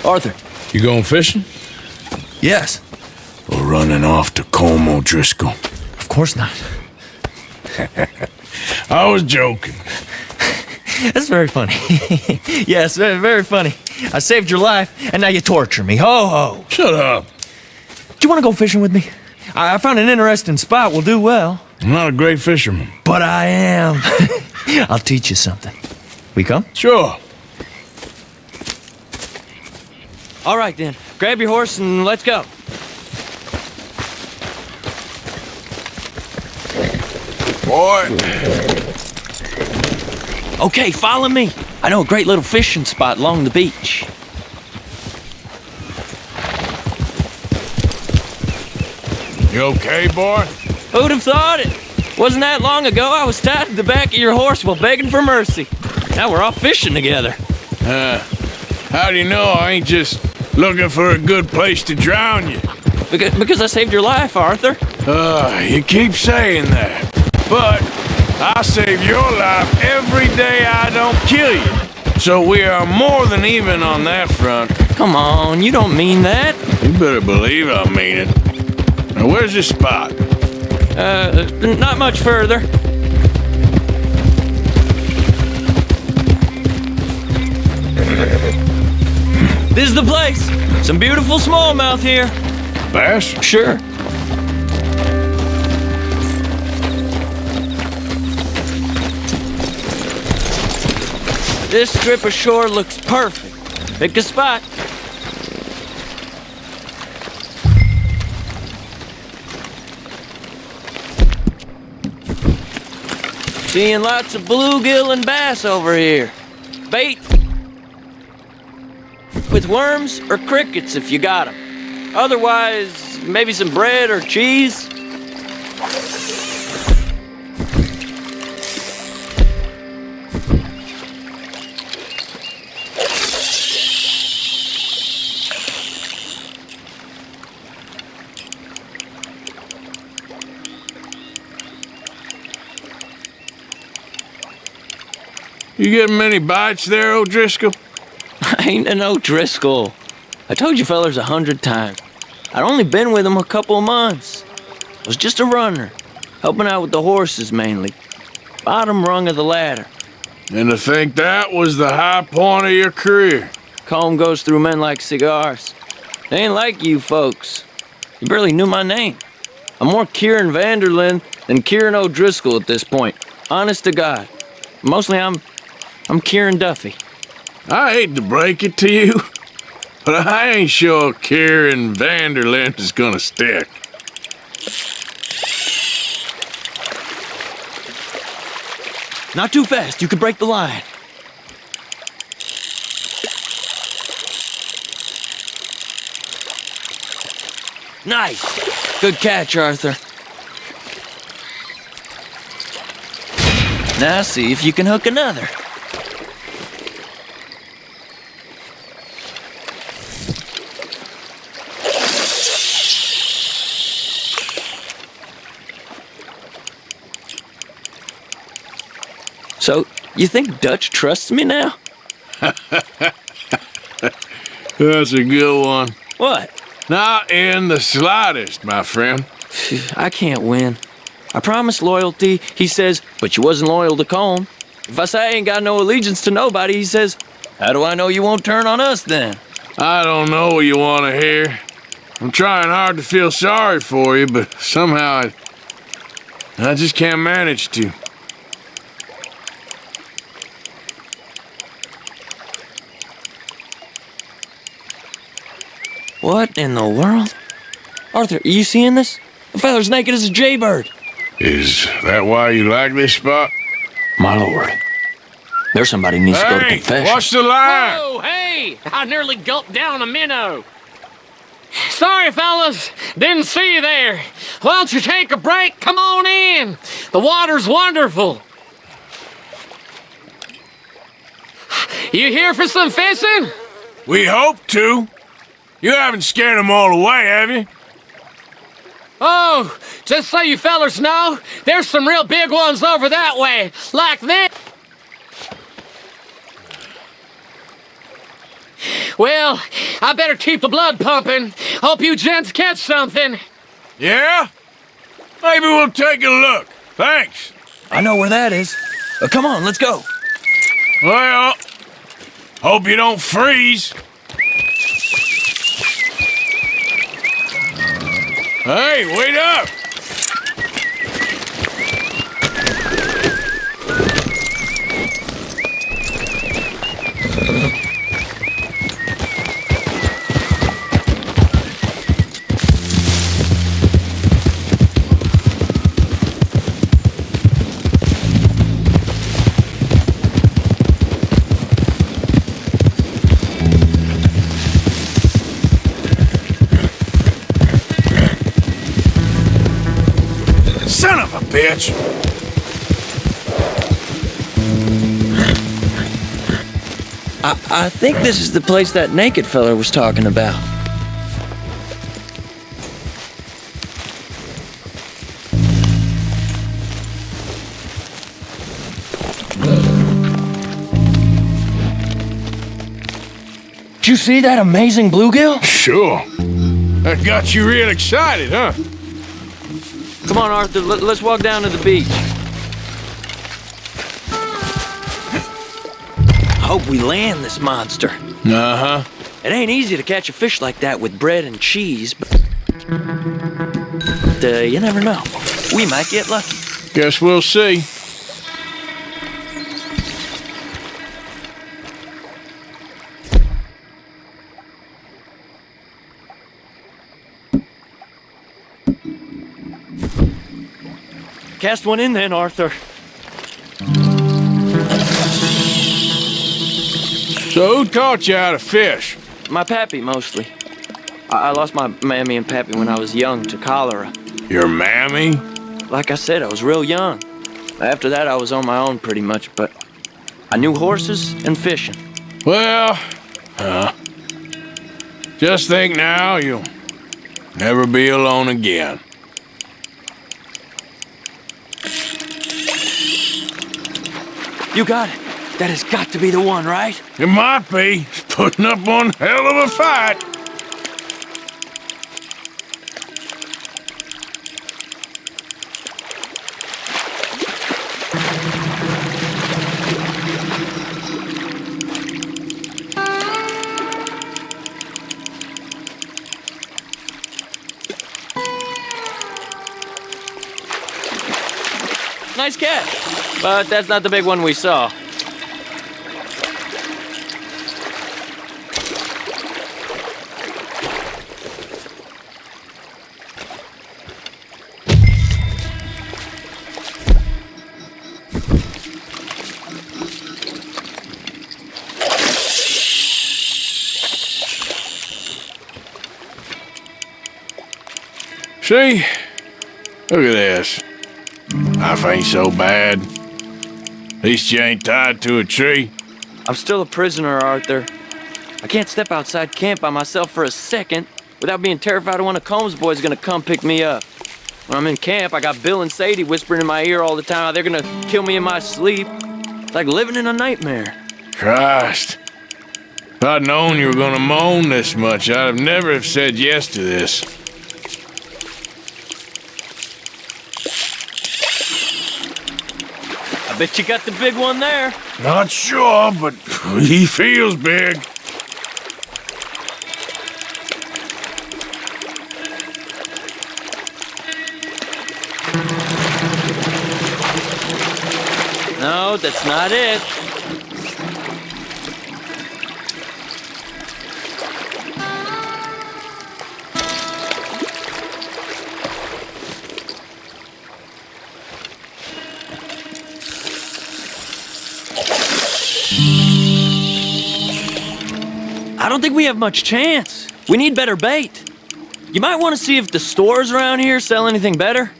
Arthur. You going fishing? Yes. Or running off to Colm O'Driscoll? Of course not. I was joking. That's very funny. Yes, very, very funny. I saved your life, and now you torture me. Ho, ho. Shut up. Do you want to go fishing with me? I found an interesting spot. We'll do well. I'm not a great fisherman. But I am. I'll teach you something. We come? Sure. All right, then. Grab your horse and let's go. Boy. Okay, follow me. I know a great little fishing spot along the beach. You okay, boy? Who'd have thought it? Wasn't that long ago I was tied to the back of your horse while begging for mercy. Now we're off fishing together. How do you know I ain't just looking for a good place to drown you? Because I saved your life, Arthur. You keep saying that. But I save your life every day I don't kill you. So we are more than even on that front. Come on, you don't mean that. You better believe I mean it. Now where's this spot? Not much further. This is the place. Some beautiful smallmouth here. Bass? Sure. This strip of shore looks perfect. Pick a spot. Seeing lots of bluegill and bass over here. Bait with worms or crickets if you got them. Otherwise, maybe some bread or cheese. You getting many bites there, O'Driscoll? I ain't an O'Driscoll. I told you fellers 100 times. I'd only been with him a couple of months. I was just a runner, helping out with the horses mainly. Bottom rung of the ladder. And to think that was the high point of your career. Colm goes through men like cigars. They ain't like you folks. You barely knew my name. I'm more Kieran Vanderlyn than Kieran O'Driscoll at this point. Honest to God. Mostly I'm Kieran Duffy. I hate to break it to you, but I ain't sure Kieran Vanderlyn is gonna stick. Not too fast, you could break the line. Nice. Good catch, Arthur. Now see if you can hook another. So, you think Dutch trusts me now? That's a good one. What? Not in the slightest, my friend. I can't win. I promised loyalty, he says, but you wasn't loyal to Colm. If I say I ain't got no allegiance to nobody, he says, how do I know you won't turn on us then? I don't know what you want to hear. I'm trying hard to feel sorry for you, but somehow I just can't manage to. What in the world? Arthur, are you seeing this? The feller's naked as a jaybird. Is that why you like this spot? My lord. There's somebody needs to go to confession. Watch the line! Oh, hey! I nearly gulped down a minnow. Sorry, fellas. Didn't see you there. Why don't you take a break? Come on in. The water's wonderful. You here for some fishing? We hope to. You haven't scared them all away, have you? Oh, just so you fellers know, there's some real big ones over that way, like this. Well, I better keep the blood pumping. Hope you gents catch something. Yeah? Maybe we'll take a look. Thanks. I know where that is. Come on, let's go. Well, hope you don't freeze. Hey, wait up! Son of a bitch! I think this is the place that naked fella was talking about. Did you see that amazing bluegill? Sure. That got you real excited, huh? Come on, Arthur, let's walk down to the beach. I hope we land this monster. Uh-huh. It ain't easy to catch a fish like that with bread and cheese, but you never know. We might get lucky. Guess we'll see. Cast one in then, Arthur. So who taught you how to fish? My pappy, mostly. I lost my mammy and pappy when I was young to cholera. Your mammy? Like I said, I was real young. After that, I was on my own pretty much, but I knew horses and fishing. Well, just think now, you'll never be alone again. You got it. That has got to be the one, right? It might be. It's putting up one hell of a fight. Nice catch. But that's not the big one we saw. See? Look at this. Life ain't so bad. At least you ain't tied to a tree. I'm still a prisoner, Arthur. I can't step outside camp by myself for a second without being terrified of one of Combs' boys gonna come pick me up. When I'm in camp, I got Bill and Sadie whispering in my ear all the time how they're gonna kill me in my sleep. It's like living in a nightmare. Christ. If I'd known you were gonna moan this much, I'd have never have said yes to this. I bet you got the big one there. Not sure, but he feels big. No, that's not it. I don't think we have much chance. We need better bait. You might want to see if the stores around here sell anything better.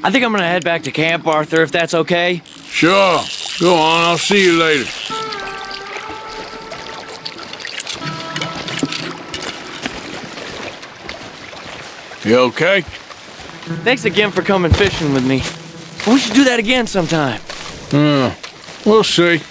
I think I'm gonna head back to camp, Arthur, if that's okay. Sure. Go on, I'll see you later. You okay? Thanks again for coming fishing with me. We should do that again sometime. We'll see.